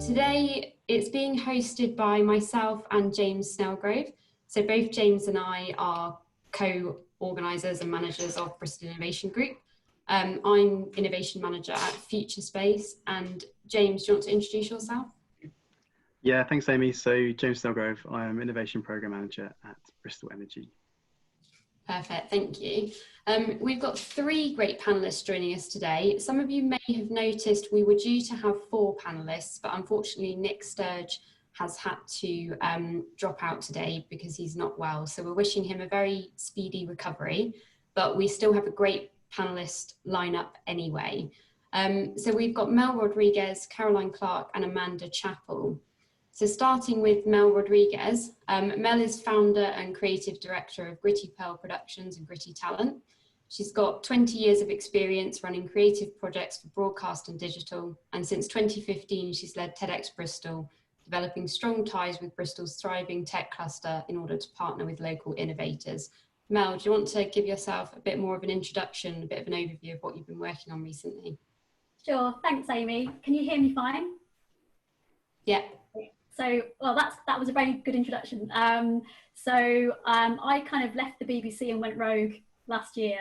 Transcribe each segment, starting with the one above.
Today it's being hosted by myself and James Snellgrove. So both James and I are co-organisers and managers of Bristol Innovation Group. I'm Innovation Manager at Future Space, and James, do you want to introduce yourself? Yeah, thanks Amy. So James Snellgrove, I am Innovation Programme Manager at Bristol Energy. Perfect, thank you. We've got three great panellists joining us today. Some of you may have noticed we were due to have 4 panellists, but unfortunately Nick Sturge has had to drop out today because he's not well. So we're wishing him a very speedy recovery, but we still have a great panellist lineup anyway. So we've got Mel Rodriguez, Caroline Clark and Amanda Chappell. So starting with Mel Rodriguez, Mel is founder and creative director of Gritty Pearl Productions and Gritty Talent. She's got 20 years of experience running creative projects for broadcast and digital, and since 2015 she's led TEDx Bristol, developing strong ties with Bristol's thriving tech cluster in order to partner with local innovators. Mel, do you want to give yourself a bit more of an introduction, a bit of an overview of what you've been working on recently? Sure, thanks Amy. Can you hear me fine? Yeah. So, well, that was a very good introduction. I kind of left the BBC and went rogue last year,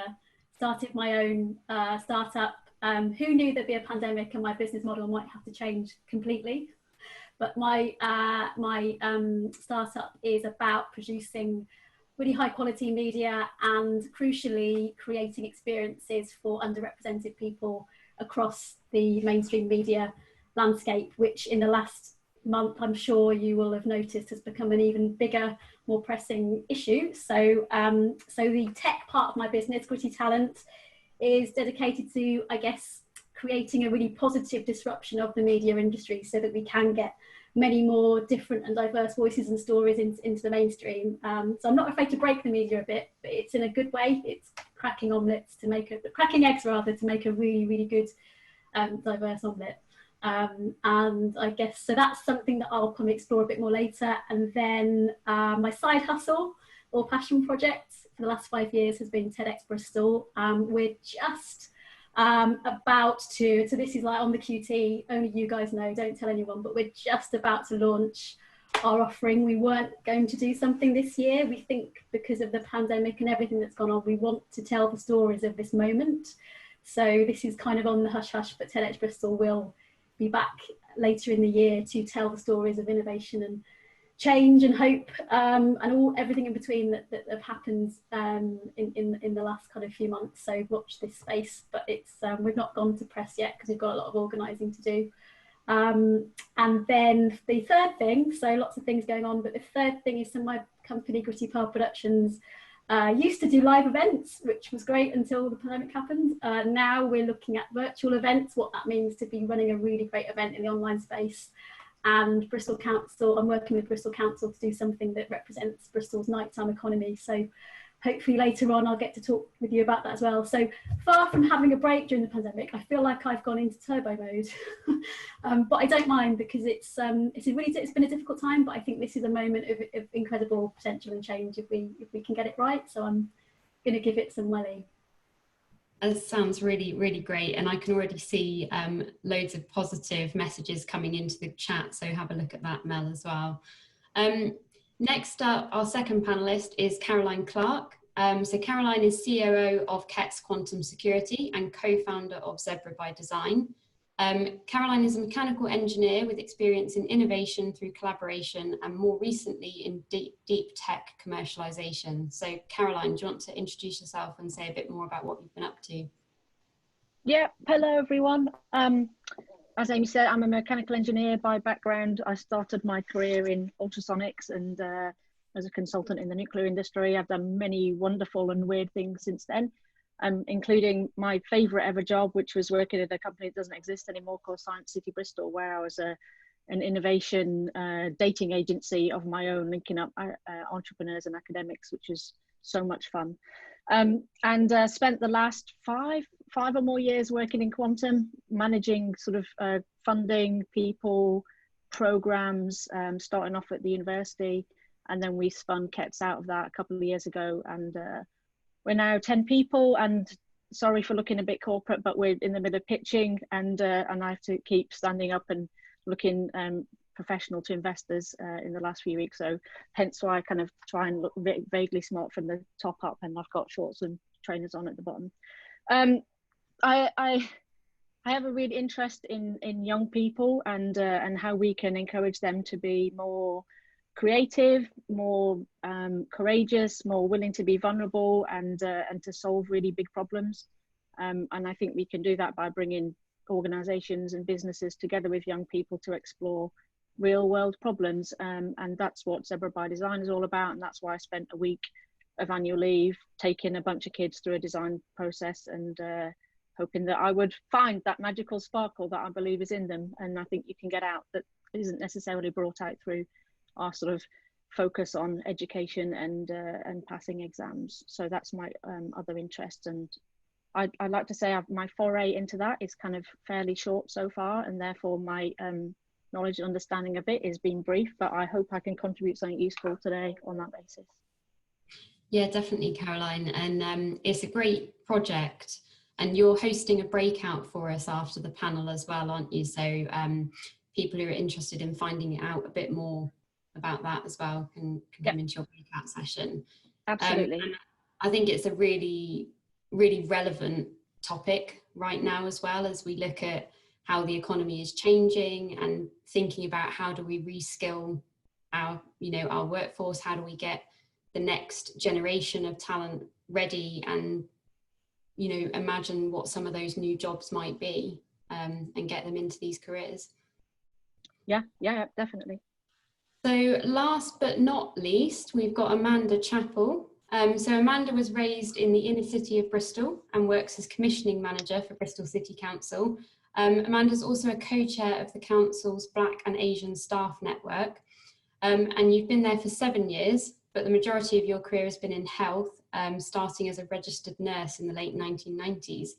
started my own startup. Who knew there'd be a pandemic and my business model might have to change completely? But my startup is about producing really high quality media and crucially creating experiences for underrepresented people across the mainstream media landscape, which in the last month, I'm sure you will have noticed, has become an even bigger, more pressing issue. So the tech part of my business, Gritty Talent, is dedicated to, I guess, creating a really positive disruption of the media industry so that we can get many more different and diverse voices and stories into the mainstream. So I'm not afraid to break the media a bit, but it's in a good way. It's cracking eggs rather, to make a really, really good diverse omelette. And I guess, so that's something that I'll come explore a bit more later. And then my side hustle or passion project for the last 5 years has been TEDx Bristol. We're just about to, so this is like on the QT, only you guys know, don't tell anyone, but we're just about to launch our offering. We weren't going to do something this year. We think because of the pandemic and everything that's gone on, we want to tell the stories of this moment. So this is kind of on the hush hush, but TEDx Bristol will be back later in the year to tell the stories of innovation and change and hope, and everything in between that have happened in the last kind of few months. So watch this space, but it's we've not gone to press yet because we've got a lot of organising to do. And then the third thing, so lots of things going on, but the third thing is my company, Gritty Pearl Productions, used to do live events, which was great until the pandemic happened. Now we're looking at virtual events, what that means to be running a really great event in the online space. And Bristol Council, I'm working with Bristol Council to do something that represents Bristol's nighttime economy. So hopefully later on I'll get to talk with you about that as well. So far from having a break during the pandemic, I feel like I've gone into turbo mode, but I don't mind because it's been a difficult time, but I think this is a moment of incredible potential and change if we can get it right. So I'm going to give it some welly. That sounds really, really great. And I can already see loads of positive messages coming into the chat. So have a look at that, Mel, as well. Next up, our second panelist is Caroline Clark. So Caroline is COO of Ket's Quantum Security and co-founder of Zebra by Design. Caroline is a mechanical engineer with experience in innovation through collaboration and more recently in deep tech commercialization. So Caroline, do you want to introduce yourself and say a bit more about what you've been up to? Yeah, hello everyone. As Amy said, I'm a mechanical engineer by background. I started my career in ultrasonics and as a consultant in the nuclear industry. I've done many wonderful and weird things since then, including my favourite ever job, which was working at a company that doesn't exist anymore called Science City Bristol, where I was an innovation dating agency of my own, linking up entrepreneurs and academics, which was so much fun. And spent the last five or more years working in quantum, managing sort of funding, people, programs, starting off at the university, and then we spun Kets out of that a couple of years ago, and we're now 10 people. And sorry for looking a bit corporate, but we're in the middle of pitching, and I have to keep standing up and looking professional to investors in the last few weeks. So hence why I kind of try and look vaguely smart from the top up, and I've got shorts and trainers on at the bottom. I have a real interest in young people and how we can encourage them to be more creative, more courageous, more willing to be vulnerable, and to solve really big problems. And I think we can do that by bringing organisations and businesses together with young people to explore real world problems. And that's what Zebra by Design is all about. And that's why I spent a week of annual leave taking a bunch of kids through a design process and hoping that I would find that magical sparkle that I believe is in them. And I think you can get out that isn't necessarily brought out through our sort of focus on education and passing exams. So that's my other interest. And I'd like to say my foray into that is kind of fairly short so far, and therefore my knowledge and understanding of it is being brief, but I hope I can contribute something useful today on that basis. Yeah, definitely, Caroline. And it's a great project, and you're hosting a breakout for us after the panel as well, aren't you? So people who are interested in finding out a bit more about that as well can come into your breakout session. Absolutely. And I think it's a really relevant topic right now, as well, as we look at how the economy is changing and thinking about how do we reskill our workforce, how do we get the next generation of talent ready, and imagine what some of those new jobs might be, and get them into these careers. Yeah, definitely. So last but not least, we've got Amanda Chappell. So Amanda was raised in the inner city of Bristol and works as commissioning manager for Bristol City Council. Amanda's also a co-chair of the council's Black and Asian Staff Network. And you've been there for 7 years, but the majority of your career has been in health, starting as a registered nurse in the late 1990s.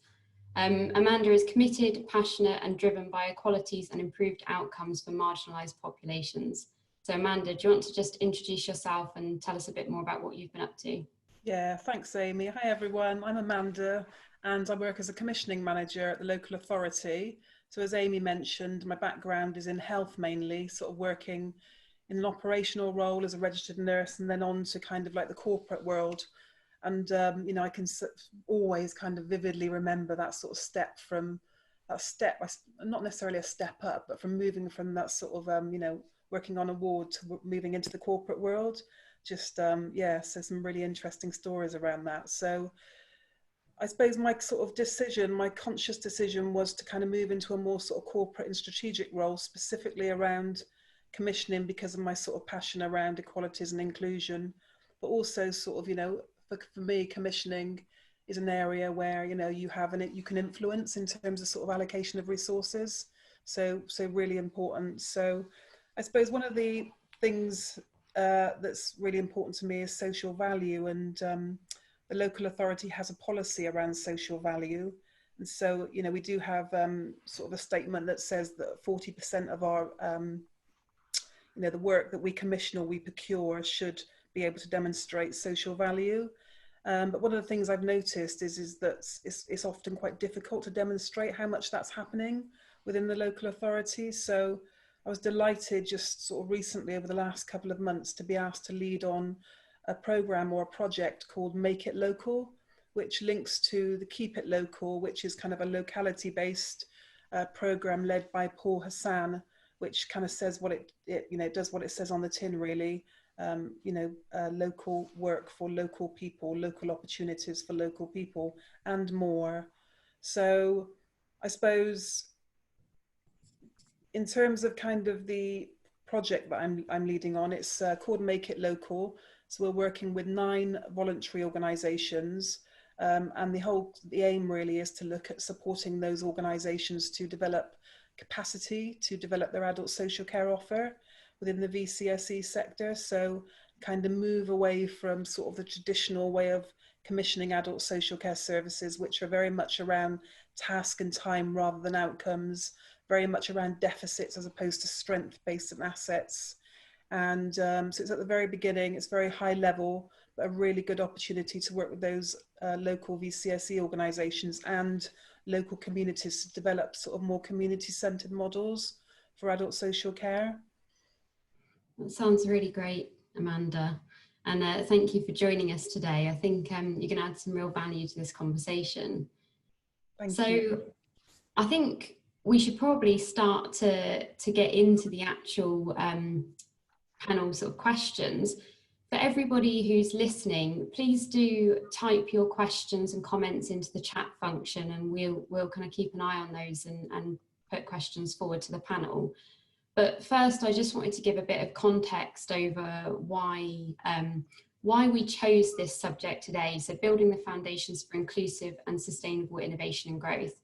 Amanda is committed, passionate, and driven by equalities and improved outcomes for marginalised populations. So Amanda, do you want to just introduce yourself and tell us a bit more about what you've been up to? Yeah, thanks, Amy. Hi, everyone. I'm Amanda, and I work as a commissioning manager at the local authority. So as Amy mentioned, my background is in health mainly, sort of working in an operational role as a registered nurse, and then on to kind of like the corporate world. And, I can always kind of vividly remember that sort of step, not necessarily a step up, but from moving from that sort of, working on a ward to moving into the corporate world. Just, so some really interesting stories around that. So I suppose my sort of decision, my conscious decision, was to kind of move into a more sort of corporate and strategic role, specifically around commissioning, because of my sort of passion around equalities and inclusion, but also sort of, for me, commissioning is an area where, you can influence in terms of sort of allocation of resources. So really important. So I suppose one of the things that's really important to me is social value, and the local authority has a policy around social value. And so, we do have sort of a statement that says that 40% of our, the work that we commission or we procure should be able to demonstrate social value. But one of the things I've noticed is that it's often quite difficult to demonstrate how much that's happening within the local authority. So I was delighted just sort of recently, over the last couple of months, to be asked to lead on a program or a project called Make It Local, which links to the Keep It Local, which is kind of a locality-based program led by Paul Hassan, which kind of says what it does what it says on the tin, really. Local work for local people, local opportunities for local people, and more. So I suppose in terms of kind of the project that I'm leading on, it's called Make It Local. So we're working with 9 voluntary organisations, and the aim really is to look at supporting those organisations to develop capacity to develop their adult social care offer within the VCSE sector. So kind of move away from sort of the traditional way of commissioning adult social care services, which are very much around task and time rather than outcomes, very much around deficits as opposed to strength-based and assets. And so it's at the very beginning, it's very high level, but a really good opportunity to work with those local VCSE organisations and local communities to develop sort of more community-centred models for adult social care. That sounds really great, Amanda. And thank you for joining us today. I think you're going to add some real value to this conversation. Thank you. I think we should probably start to get into the actual panel sort of questions. For everybody who's listening, please do type your questions and comments into the chat function, and we'll kind of keep an eye on those and put questions forward to the panel. But first, I just wanted to give a bit of context over why we chose this subject today. So building the foundations for inclusive and sustainable innovation and growth.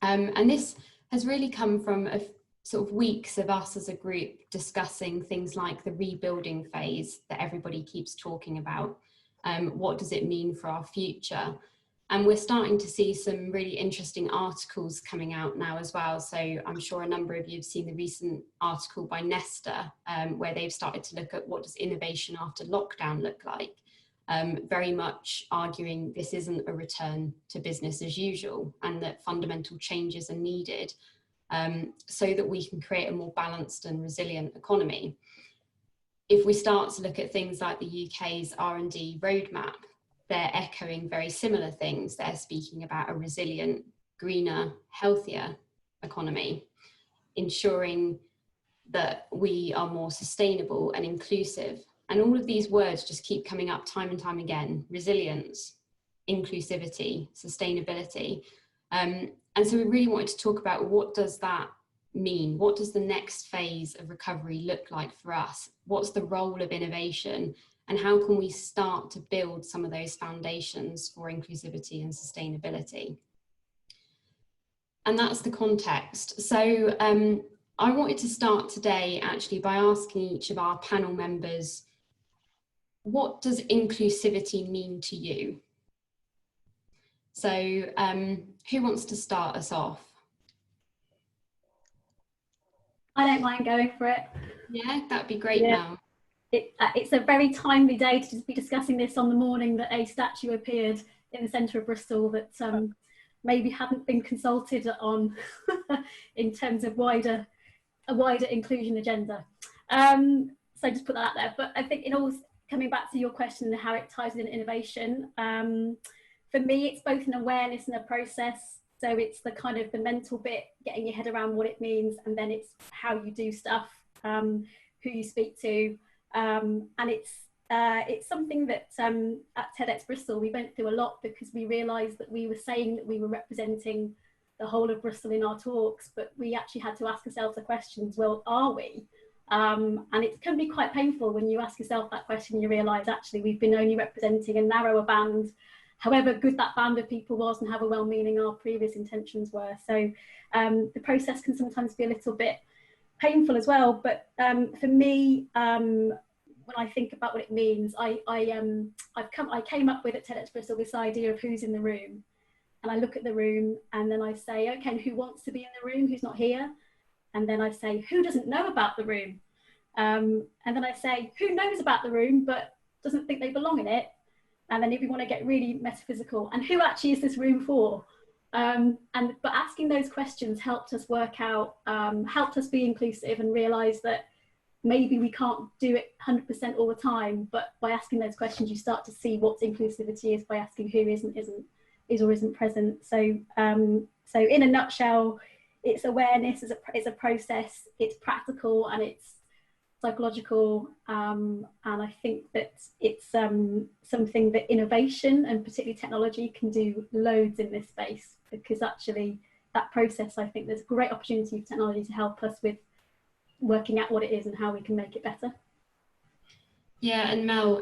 And this has really come from a sort of weeks of us as a group discussing things like the rebuilding phase that everybody keeps talking about. What does it mean for our future? And we're starting to see some really interesting articles coming out now as well. So I'm sure a number of you have seen the recent article by Nesta, where they've started to look at what does innovation after lockdown look like. Very much arguing this isn't a return to business as usual, and that fundamental changes are needed so that we can create a more balanced and resilient economy. If we start to look at things like the UK's R&D roadmap, they're echoing very similar things. They're speaking about a resilient, greener, healthier economy, ensuring that we are more sustainable and inclusive. And all of these words just keep coming up time and time again: resilience, inclusivity, sustainability. And so we really wanted to talk about, what does that mean? What does the next phase of recovery look like for us? What's the role of innovation? And how can we start to build some of those foundations for inclusivity and sustainability? And that's the context. So I wanted to start today actually by asking each of our panel members, what does inclusivity mean to you? So who wants to start us off? I don't mind going for it. Yeah, that'd be great, Yeah. Mel. It's a very timely day to be discussing this on the morning that a statue appeared in the centre of Bristol that maybe hadn't been consulted on in terms of a wider inclusion agenda. So just put that out there. But I think coming back to your question and how it ties in innovation, for me, it's both an awareness and a process. So it's the kind of the mental bit, getting your head around what it means, and then it's how you do stuff, who you speak to. And it's something that at TEDx Bristol we went through a lot, because we realised that we were saying that we were representing the whole of Bristol in our talks, but we actually had to ask ourselves the questions, well, are we? And it can be quite painful when you ask yourself that question, you realise actually we've been only representing a narrower band, however good that band of people was and however well-meaning our previous intentions were. So the process can sometimes be a little bit painful as well, but for me, when I think about what it means, I came up with at TEDx Bristol this idea of who's in the room, and I look at the room and then I say, okay, who wants to be in the room, who's not here? And then I say, who doesn't know about the room? And then I say, who knows about the room but doesn't think they belong in it? And then if we want to get really metaphysical, and who actually is this room for? But asking those questions helped us work out, helped us be inclusive and realise that maybe we can't do it 100% all the time, but by asking those questions, you start to see what inclusivity is by asking who is or isn't present. So, so in a nutshell, it's awareness, it's a process, it's practical, and it's psychological, and I think that it's something that innovation and particularly technology can do loads in this space, because actually that process, I think there's a great opportunity for technology to help us with working out what it is and how we can make it better. Yeah, and Mel,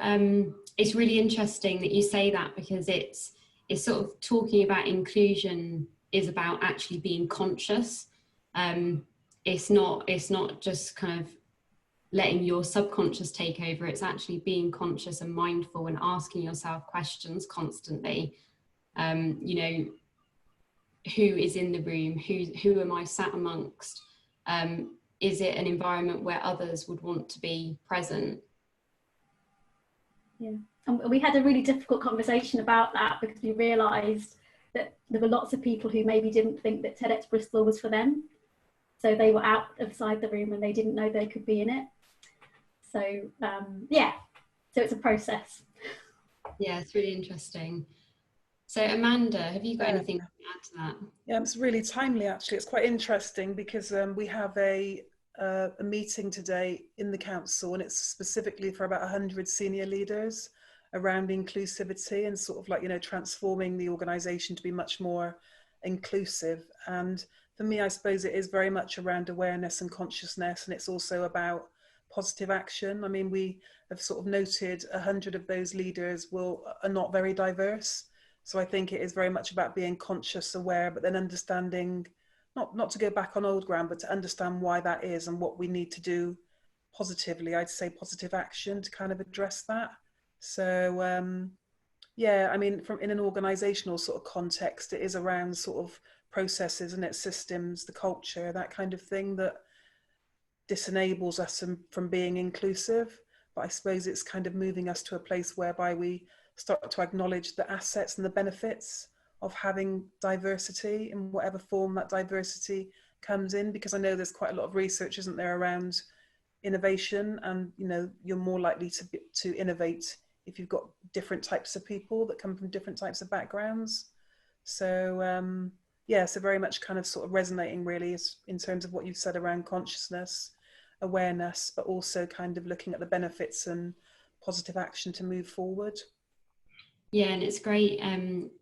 it's really interesting that you say that, because it's sort of talking about inclusion is about actually being conscious. It's not just kind of letting your subconscious take over. It's actually being conscious and mindful and asking yourself questions constantly. You know, who is in the room? Who am I sat amongst? Is it an environment where others would want to be present? Yeah, and we had a really difficult conversation about that, because we realised that there were lots of people who maybe didn't think that TEDx Bristol was for them. So they were outside the room and they didn't know they could be in it. So yeah, so it's a process. Yeah, it's really interesting. So Amanda, have you got anything to add to that? Yeah, it's really timely actually. It's quite interesting because we have a meeting today in the council, and it's specifically for about 100 senior leaders around inclusivity and sort of like, you know, transforming the organisation to be much more inclusive. And for me, I suppose it is very much around awareness and consciousness, and it's also about positive action. I mean, we have sort of noted 100 of those leaders are not very diverse. So I think it is very much about being conscious, aware, but then understanding, not to go back on old ground, but to understand why that is and what we need to do positively. I'd say positive action to kind of address that. So yeah, I mean, in an organizational sort of context, it is around sort of processes and its systems, the culture, that kind of thing that disenables us from being inclusive. But I suppose it's kind of moving us to a place whereby we start to acknowledge the assets and the benefits of having diversity in whatever form that diversity comes in, because I know there's quite a lot of research, isn't there, around innovation, and you know, you're more likely to innovate if you've got different types of people that come from different types of backgrounds. So yeah, so very much kind of sort of resonating really in terms of what you've said around consciousness, awareness, but also kind of looking at the benefits and positive action to move forward. Yeah, and it's great,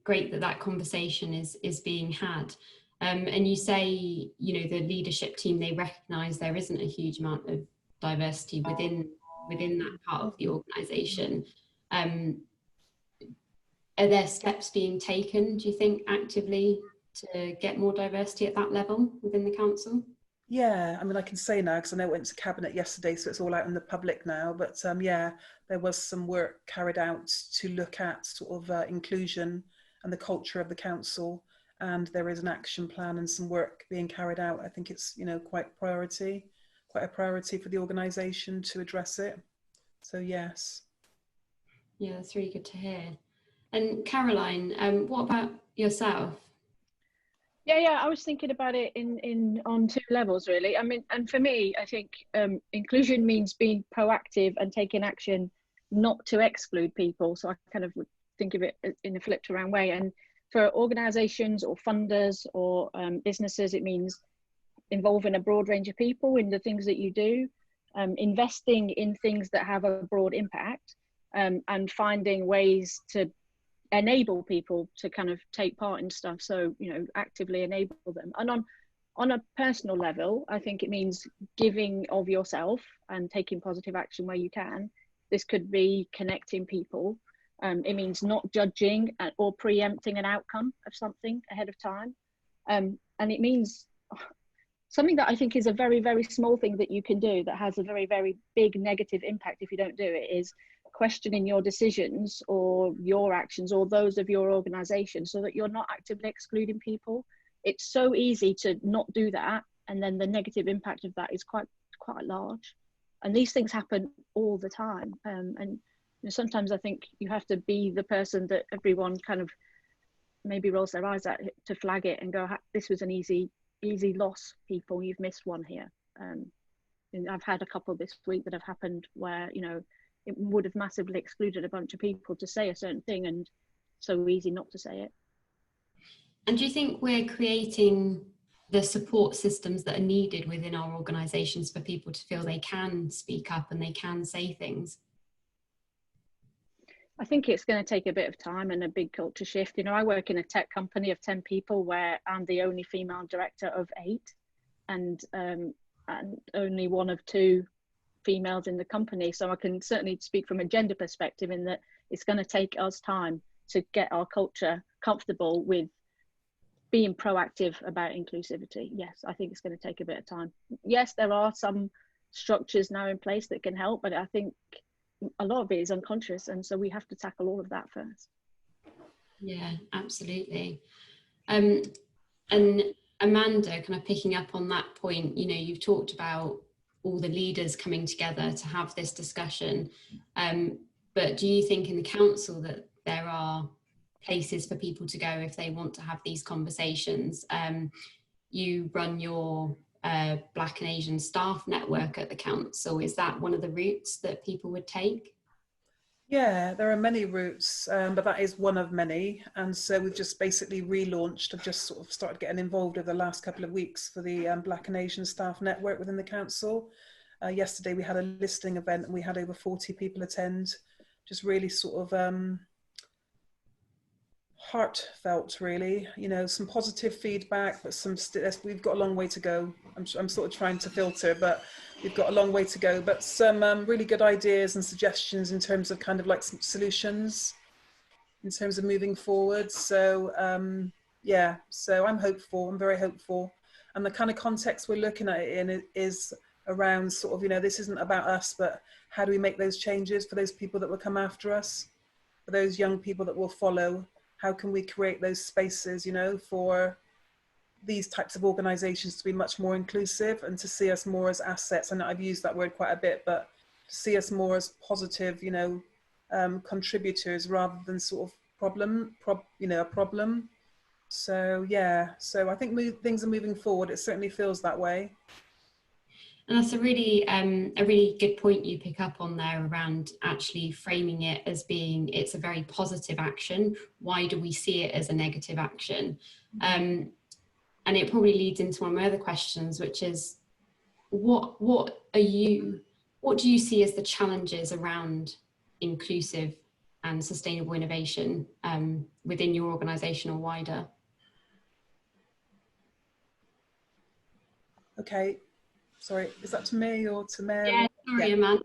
great that conversation is being had. And you say, you know, the leadership team, they recognise there isn't a huge amount of diversity within that part of the organisation. Are there steps being taken, do you think, actively to get more diversity at that level within the council? Yeah, I mean, I can say now because I know it went to cabinet yesterday, so it's all out in the public now. But yeah, there was some work carried out to look at sort of inclusion and the culture of the council, and there is an action plan and some work being carried out. I think it's, you know, quite a priority for the organisation to address it. So yes. Yeah, that's really good to hear. And Caroline, what about yourself? Yeah, I was thinking about it on two levels really. I mean, and for me, I think inclusion means being proactive and taking action, not to exclude people. So I kind of would think of it in a flipped around way. And for organisations or funders or businesses, it means involving a broad range of people in the things that you do, investing in things that have a broad impact, and finding ways to enable people to kind of take part in stuff. So, you know, actively enable them. And on a personal level, I think it means giving of yourself and taking positive action where you can. This could be connecting people. It means not judging or preempting an outcome of something ahead of time. And it means something that I think is a very, very small thing that you can do that has a very, very big negative impact if you don't do it, is questioning your decisions or your actions or those of your organization so that you're not actively excluding people. It's so easy to not do that, and then the negative impact of that is quite large. And these things happen all the time. And you know, sometimes I think you have to be the person that everyone kind of maybe rolls their eyes at to flag it and go, this was an easy loss, people, you've missed one here. And I've had a couple this week that have happened where, you know, it would have massively excluded a bunch of people to say a certain thing, and so easy not to say it. And do you think we're creating the support systems that are needed within our organisations for people to feel they can speak up and they can say things? I think it's going to take a bit of time and a big culture shift. You know, I work in a tech company of 10 people where I'm the only female director of 8, and only one of 2 females in the company. So I can certainly speak from a gender perspective in that it's going to take us time to get our culture comfortable with being proactive about inclusivity. Yes, I think it's going to take a bit of time. Yes, there are some structures now in place that can help, but I think a lot of it is unconscious, and so we have to tackle all of that first. Yeah, absolutely. And Amanda, kind of picking up on that point, you know, you've talked about all the leaders coming together to have this discussion, but do you think in the council that there are places for people to go if they want to have these conversations? You run your a Black and Asian staff network at the council? Is that one of the routes that people would take? Yeah, there are many routes, but that is one of many. And so we've just basically relaunched. I've just sort of started getting involved over the last couple of weeks for the Black and Asian staff network within the council. Yesterday we had a listening event and we had over 40 people attend. Just really sort of heartfelt, really. You know, some positive feedback, but we've got a long way to go. I'm sort of trying to filter, but we've got a long way to go. But some really good ideas and suggestions in terms of kind of like some solutions in terms of moving forward. So yeah, so I'm hopeful. I'm very hopeful. And the kind of context we're looking at it in is around sort of, you know, this isn't about us, but how do we make those changes for those people that will come after us, for those young people that will follow? How can we create those spaces, you know, for these types of organizations to be much more inclusive and to see us more as assets? And I've used that word quite a bit, but to see us more as positive, you know, contributors rather than sort of a problem. So yeah, so I think things are moving forward. It certainly feels that way. And that's a really good point you pick up on there around actually framing it as being, it's a very positive action. Why do we see it as a negative action? And it probably leads into one of my other questions, which is, what do you see as the challenges around inclusive and sustainable innovation within your organisation or wider? Okay. Sorry, is that to me or to Mel? Yeah, sorry, yeah.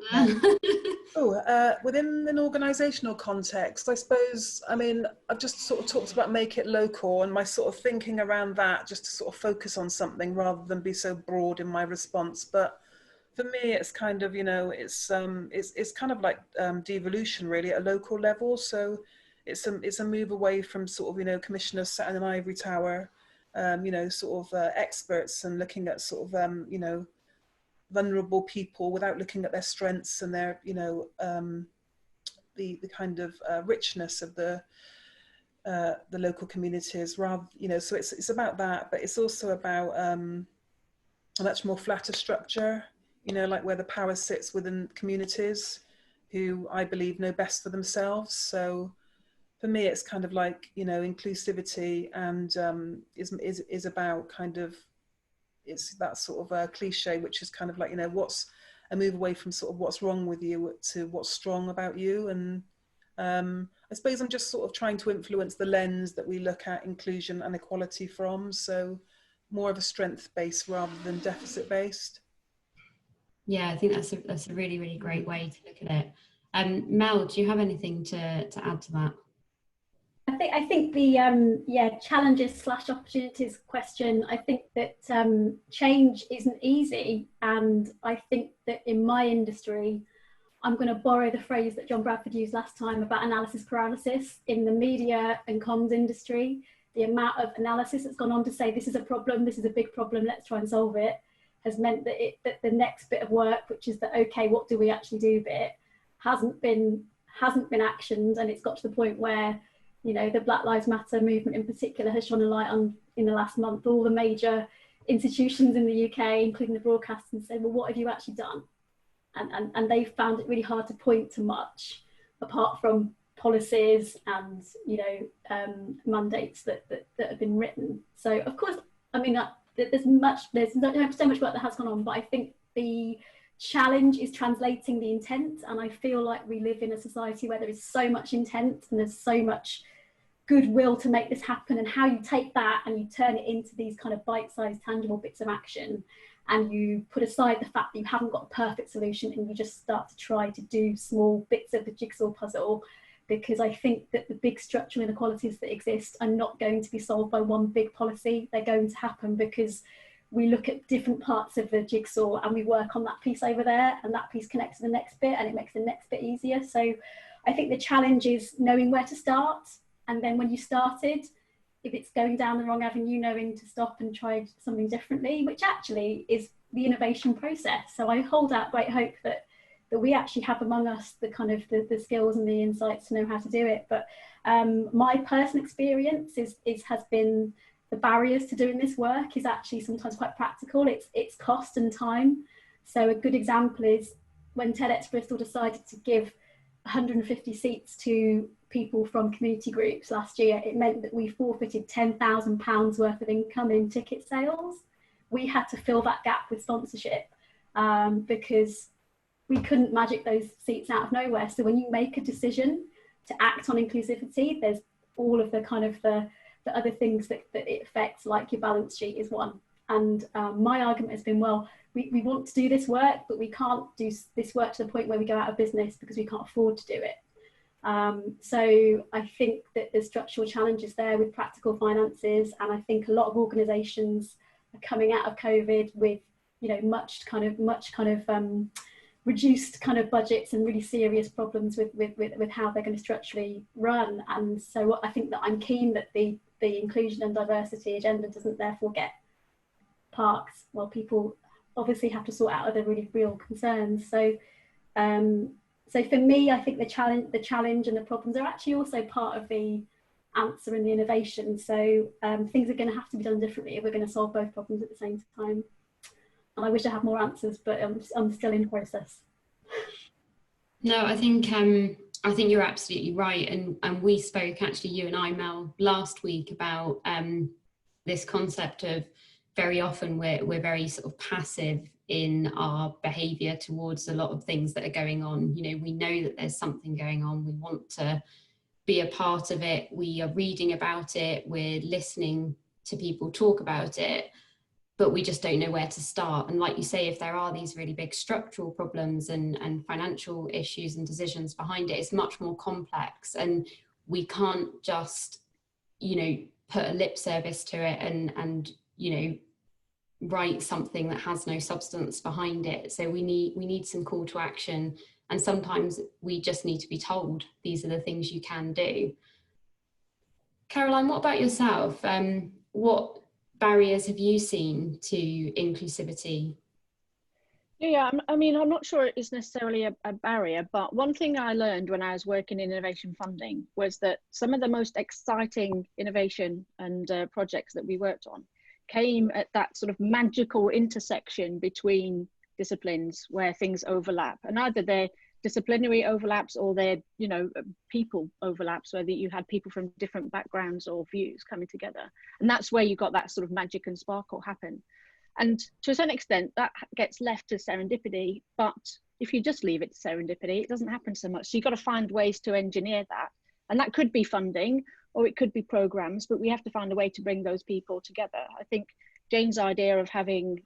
Amanda. Within an organisational context, I suppose, I mean, I've just sort of talked about make it local and my sort of thinking around that, just to sort of focus on something rather than be so broad in my response. But for me, it's kind of, you know, it's kind of like devolution really at a local level. So it's a move away from sort of, you know, commissioners sat in an ivory tower, you know, sort of experts and looking at sort of, you know, vulnerable people without looking at their strengths and their, you know, the kind of richness of the local communities, rather, you know, so it's about that, but it's also about a much more flatter structure, you know, like where the power sits within communities who I believe know best for themselves. So for me, it's kind of like, you know, inclusivity and is about kind of, it's that sort of a cliche, which is kind of like, you know, what's a move away from sort of what's wrong with you to what's strong about you. And I suppose I'm just sort of trying to influence the lens that we look at inclusion and equality from. So more of a strength based rather than deficit based. Yeah, I think that's a really, really great way to look at it. Mel, do you have anything to add to that? I think the challenges / opportunities question, I think that change isn't easy, and I think that in my industry, I'm going to borrow the phrase that John Bradford used last time about analysis paralysis. In the media and comms industry, the amount of analysis that's gone on to say this is a problem, this is a big problem, let's try and solve it, has meant that the next bit of work, which is the okay, what do we actually do bit, hasn't been actioned, and it's got to the point where, you know, the Black Lives Matter movement in particular has shone a light on, in the last month, all the major institutions in the UK, including the broadcast, and said, well, what have you actually done? And they found it really hard to point to much apart from policies and, you know, mandates that have been written. So of course, I mean, there's so much work that has gone on, but I think the challenge is translating the intent. And I feel like we live in a society where there is so much intent and there's so much goodwill to make this happen, and how you take that and you turn it into these kind of bite-sized tangible bits of action, and you put aside the fact that you haven't got a perfect solution and you just start to try to do small bits of the jigsaw puzzle, because I think that the big structural inequalities that exist are not going to be solved by one big policy. They're going to happen because we look at different parts of the jigsaw and we work on that piece over there, and that piece connects to the next bit and it makes the next bit easier. So I think the challenge is knowing where to start, and then when you started, if it's going down the wrong avenue, knowing to stop and try something differently, which actually is the innovation process. So I hold out great hope that we actually have among us the kind of the skills and the insights to know how to do it. But my personal experience has been the barriers to doing this work is actually sometimes quite practical. It's cost and time. So a good example is when TEDx Bristol decided to give 150 seats to people from community groups last year, it meant that we forfeited £10,000 worth of income in ticket sales. We had to fill that gap with sponsorship because we couldn't magic those seats out of nowhere. So when you make a decision to act on inclusivity, there's all of the kind of the other things that it affects, like your balance sheet is one. And my argument has been, well, we want to do this work, but we can't do this work to the point where we go out of business because we can't afford to do it. So I think that there's structural challenges there with practical finances, and I think a lot of organisations are coming out of COVID with, you know, much kind of reduced kind of budgets and really serious problems with how they're going to structurally run. And so I think that I'm keen that the inclusion and diversity agenda doesn't therefore get parked while people obviously have to sort out other really real concerns. So so for me, I think the challenge and the problems are actually also part of the answer and the innovation. So things are going to have to be done differently if we're going to solve both problems at the same time. And I wish I had more answers, but I'm still in process. No, I think you're absolutely right. And we spoke, actually, you and I, Mel, last week about this concept of very often we're very sort of passive in our behaviour towards a lot of things that are going on. You know, we know that there's something going on. We want to be a part of it. We are reading about it. We're listening to people talk about it, but we just don't know where to start. And like you say, if there are these really big structural problems and financial issues and decisions behind it, it's much more complex. And we can't just, you know, put a lip service to it and you know, write something that has no substance behind it. So we need some call to action, and sometimes we just need to be told these are the things you can do. Caroline, what about yourself? What barriers have you seen to inclusivity? Yeah, I mean, I'm not sure it's necessarily a barrier, but one thing I learned when I was working in innovation funding was that some of the most exciting innovation and projects that we worked on came at that sort of magical intersection between disciplines where things overlap, and either they're disciplinary overlaps or they're, you know, people overlaps, where you had people from different backgrounds or views coming together, and that's where you got that sort of magic and sparkle happen. And to a certain extent that gets left to serendipity, but if you just leave it to serendipity, it doesn't happen so much. So you've got to find ways to engineer that, and that could be funding or it could be programs, but we have to find a way to bring those people together. I think Jane's idea of having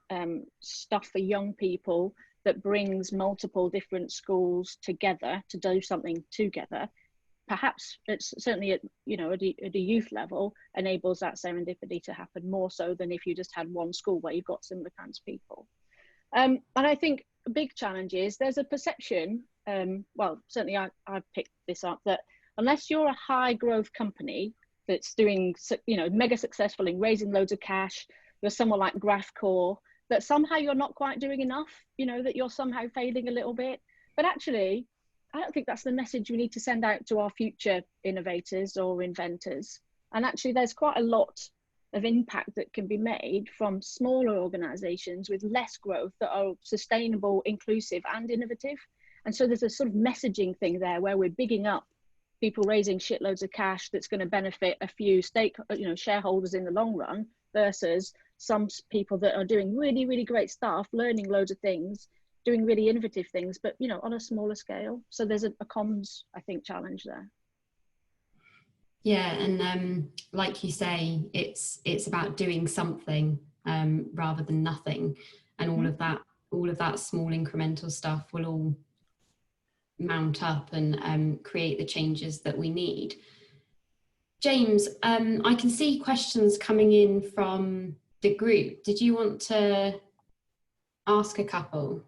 stuff for young people that brings multiple different schools together to do something together, perhaps it's certainly at, you know, at a youth level, enables that serendipity to happen more so than if you just had one school where you've got similar kinds of people. And I think a big challenge is there's a perception, well, certainly I've picked this up, that unless you're a high growth company that's doing, you know, mega successful in raising loads of cash, you're someone like Graphcore, that somehow you're not quite doing enough, you know, that you're somehow failing a little bit. But actually, I don't think that's the message we need to send out to our future innovators or inventors. And actually, there's quite a lot of impact that can be made from smaller organizations with less growth that are sustainable, inclusive, and innovative. And so there's a sort of messaging thing there where we're bigging up people raising shitloads of cash that's going to benefit a few shareholders in the long run, versus some people that are doing really, really great stuff, learning loads of things, doing really innovative things, but, you know, on a smaller scale. So there's a comms, I think, challenge there. Yeah, and like you say, it's about doing something rather than nothing, and all of that small incremental stuff will all mount up and create the changes that we need. James, I can see questions coming in from the group. Did you want to ask a couple?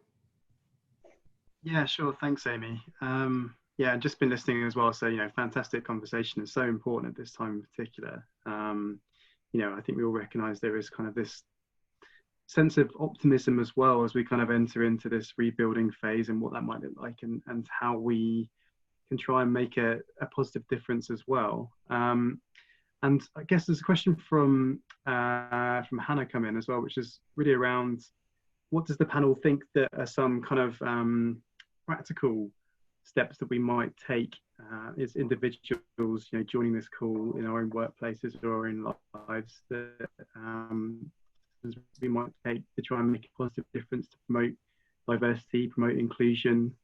Yeah, sure. Thanks, Amy. Yeah, I've just been listening as well. So, you know, fantastic conversation. It's so important at this time in particular. You know, I think we all recognise there is kind of this sense of optimism as well as we kind of enter into this rebuilding phase, and what that might look like, and how we can try and make a positive difference as well. And I guess there's a question from Hannah come in as well, which is really around what does the panel think that are some kind of practical steps that we might take as individuals, joining this call in our own workplaces or our own lives, that we might take to try and make a positive difference to promote diversity, promote inclusion,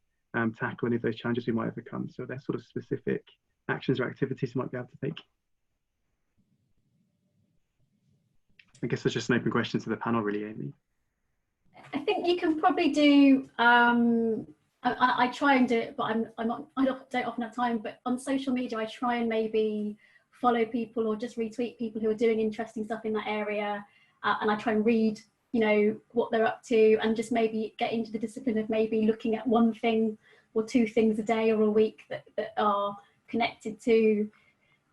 tackle any of those challenges we might overcome. So there's sort of specific actions or activities you might be able to take. I guess it's just an open question to the panel, really, Amy. I think you can probably do. I try and do it, but I don't often have time. But on social media, I try and maybe follow people or just retweet people who are doing interesting stuff in that area, and I try and read, what they're up to, and just maybe get into the discipline of maybe looking at one thing or two things a day or a week that are connected to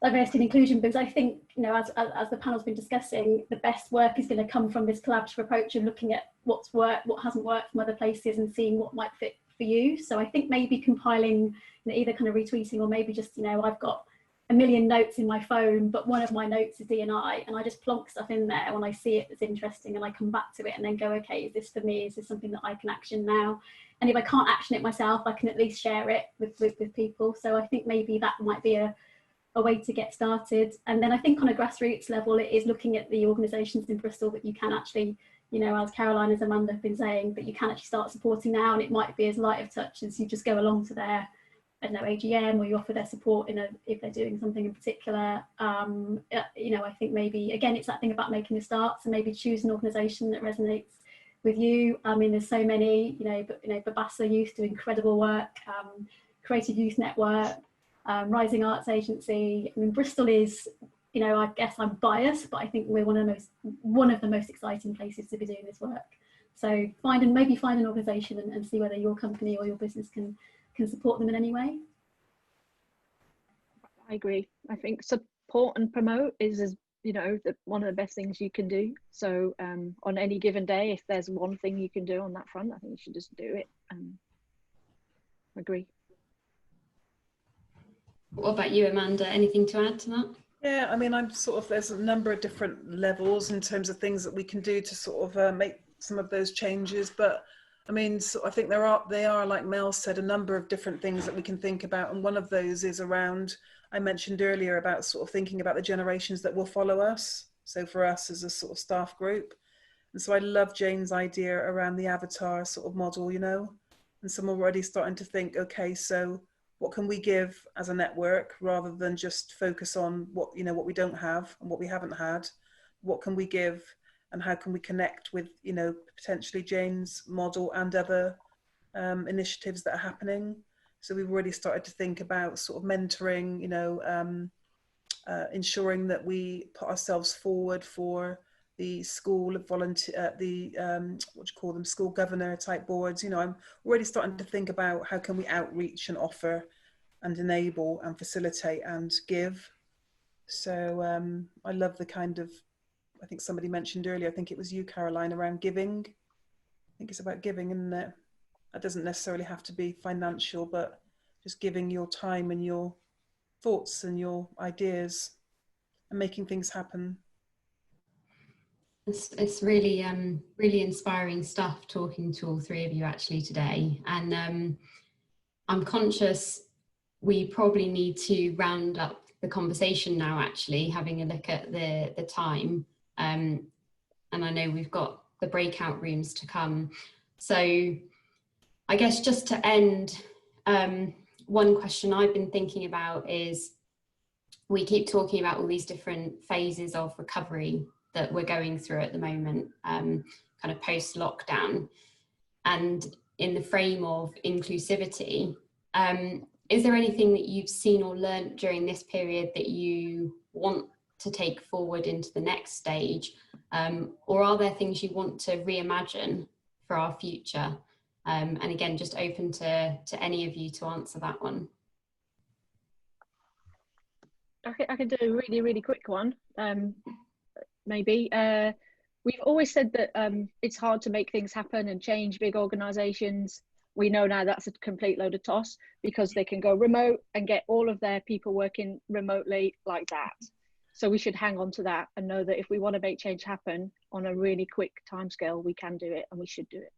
diversity and inclusion, because I think, as the panel's been discussing, the best work is going to come from this collaborative approach of looking at what's worked, what hasn't worked from other places, and seeing what might fit for you. So I think maybe compiling, either kind of retweeting, or maybe just, I've got a million notes in my phone, but one of my notes is D&I, and I just plonk stuff in there when I see it that's interesting, and I come back to it and then go, okay, is this for me? Is this something that I can action now? And if I can't action it myself, I can at least share it with people. So I think maybe that might be a way to get started. And then I think on a grassroots level, it is looking at the organisations in Bristol that you can actually, as Caroline and Amanda have been saying, that you can actually start supporting now. And it might be as light of touch as you just go along to their, AGM, or you offer their support if they're doing something in particular. I think maybe, again, it's that thing about making a start. So maybe choose an organisation that resonates with you. I mean, there's so many, Babassa Youth do incredible work, Creative Youth Network, Rising Arts Agency. I mean, Bristol is, I guess I'm biased, but I think we're one of the most exciting places to be doing this work. So maybe find an organisation and see whether your company or your business can support them in any way. I agree. I think support and promote is, one of the best things you can do. So on any given day, if there's one thing you can do on that front, I think you should just do it. Agree. What about you, Amanda? Anything to add to that? Yeah, I mean, there's a number of different levels in terms of things that we can do to sort of make some of those changes. But I mean, I think they are, like Mel said, a number of different things that we can think about. And one of those is around, I mentioned earlier about sort of thinking about the generations that will follow us. So for us as a sort of staff group. And so I love Jane's idea around the avatar sort of model, and some already starting to think, okay, so what can we give as a network, rather than just focus on what we don't have and what we haven't had? What can we give, and how can we connect with, potentially Jane's model and other initiatives that are happening? So we've already started to think about sort of mentoring, ensuring that we put ourselves forward for the school volunteer, school governor type boards. I'm already starting to think about how can we outreach and offer and enable and facilitate and give. So I love the kind of, I think somebody mentioned earlier, I think it was you, Caroline, around giving. I think it's about giving, isn't it? That doesn't necessarily have to be financial, but just giving your time and your thoughts and your ideas and making things happen. It's really, really inspiring stuff talking to all three of you actually today. And I'm conscious we probably need to round up the conversation now, actually, having a look at the time. And I know we've got the breakout rooms to come. So I guess just to end, one question I've been thinking about is, we keep talking about all these different phases of recovery that we're going through at the moment, kind of post-lockdown. And in the frame of inclusivity, is there anything that you've seen or learned during this period that you want to take forward into the next stage? Or are there things you want to reimagine for our future? And again, just open to any of you to answer that one. I can do a really, really quick one. Maybe. We've always said that it's hard to make things happen and change big organisations. We know now that's a complete load of toss, because they can go remote and get all of their people working remotely like that. So we should hang on to that and know that if we want to make change happen on a really quick timescale, we can do it and we should do it.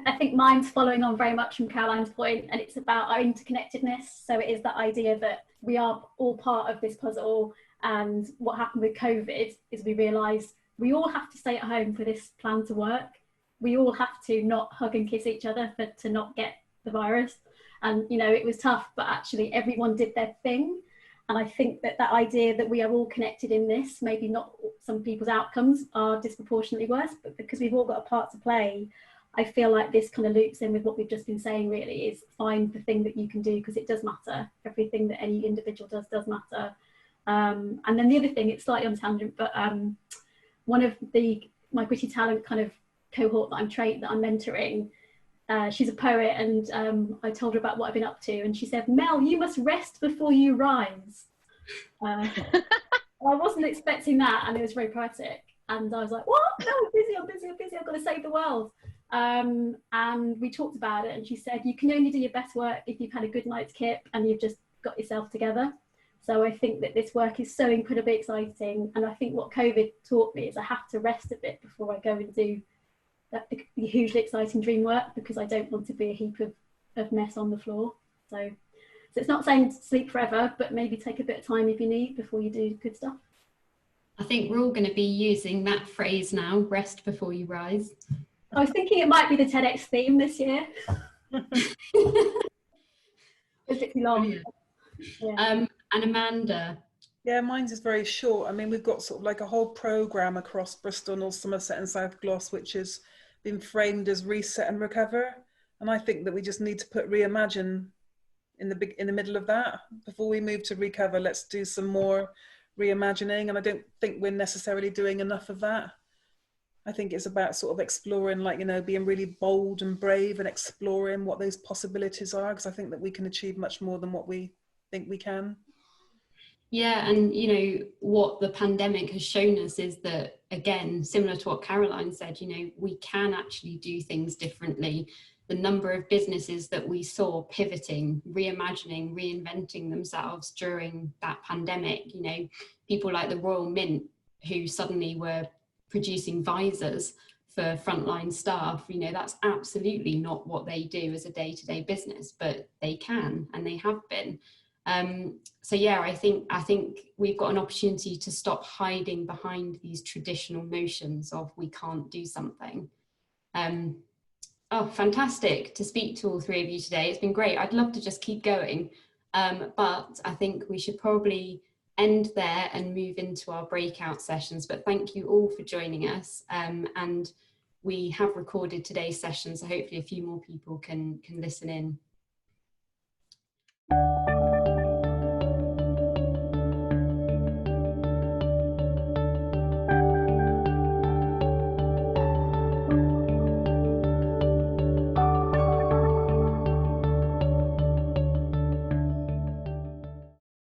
I think mine's following on very much from Caroline's point, and it's about our interconnectedness. So it is that idea that we are all part of this puzzle, and what happened with COVID is we realised we all have to stay at home for this plan to work. We all have to not hug and kiss each other to not get the virus. And, you know, it was tough, but actually everyone did their thing. And I think that that idea that we are all connected in this, maybe not some people's outcomes are disproportionately worse, but because we've all got a part to play, I feel like this kind of loops in with what we've just been saying, really, is find the thing that you can do, because it does matter. Everything that any individual does matter. And then the other thing, it's slightly on tangent, but one of my Gritty Talent kind of cohort that I'm mentoring, she's a poet, and I told her about what I've been up to, and she said, Mel, you must rest before you rise. I wasn't expecting that, and it was very poetic. And I was like, what? No, I'm busy, I've got to save the world. And we talked about it, and she said, you can only do your best work if you've had a good night's kip and you've just got yourself together. So I think that this work is so incredibly exciting, and I think what COVID taught me is I have to rest a bit before I go and do the hugely exciting dream work, because I don't want to be a heap of mess on the floor. So it's not saying sleep forever, but maybe take a bit of time if you need before you do good stuff. I think we're all going to be using that phrase now, rest before you rise. I was thinking it might be the TEDx theme this year. It's a bit long. Yeah. And Amanda? Yeah, mine's is very short. I mean, we've got sort of like a whole programme across Bristol, North Somerset and South Gloss, which has been framed as reset and recover. And I think that we just need to put reimagine in the middle of that. Before we move to recover, let's do some more reimagining. And I don't think we're necessarily doing enough of that. I think it's about sort of exploring, like, you know, being really bold and brave and exploring what those possibilities are, because I think that we can achieve much more than what we think we can. Yeah, and you know what the pandemic has shown us is that, again, similar to what Caroline said, you know, we can actually do things differently. The number of businesses that we saw pivoting, reimagining, reinventing themselves during that pandemic, you know, people like the Royal Mint, who suddenly were producing visors for frontline staff, you know, that's absolutely not what they do as a day-to-day business, but they can, and they have been. So yeah, I think we've got an opportunity to stop hiding behind these traditional notions of we can't do something. Oh, fantastic to speak to all three of you today. It's been great. I'd love to just keep going, but I think we should probably end there and move into our breakout sessions. But thank you all for joining us, and we have recorded today's session, so hopefully a few more people can listen in.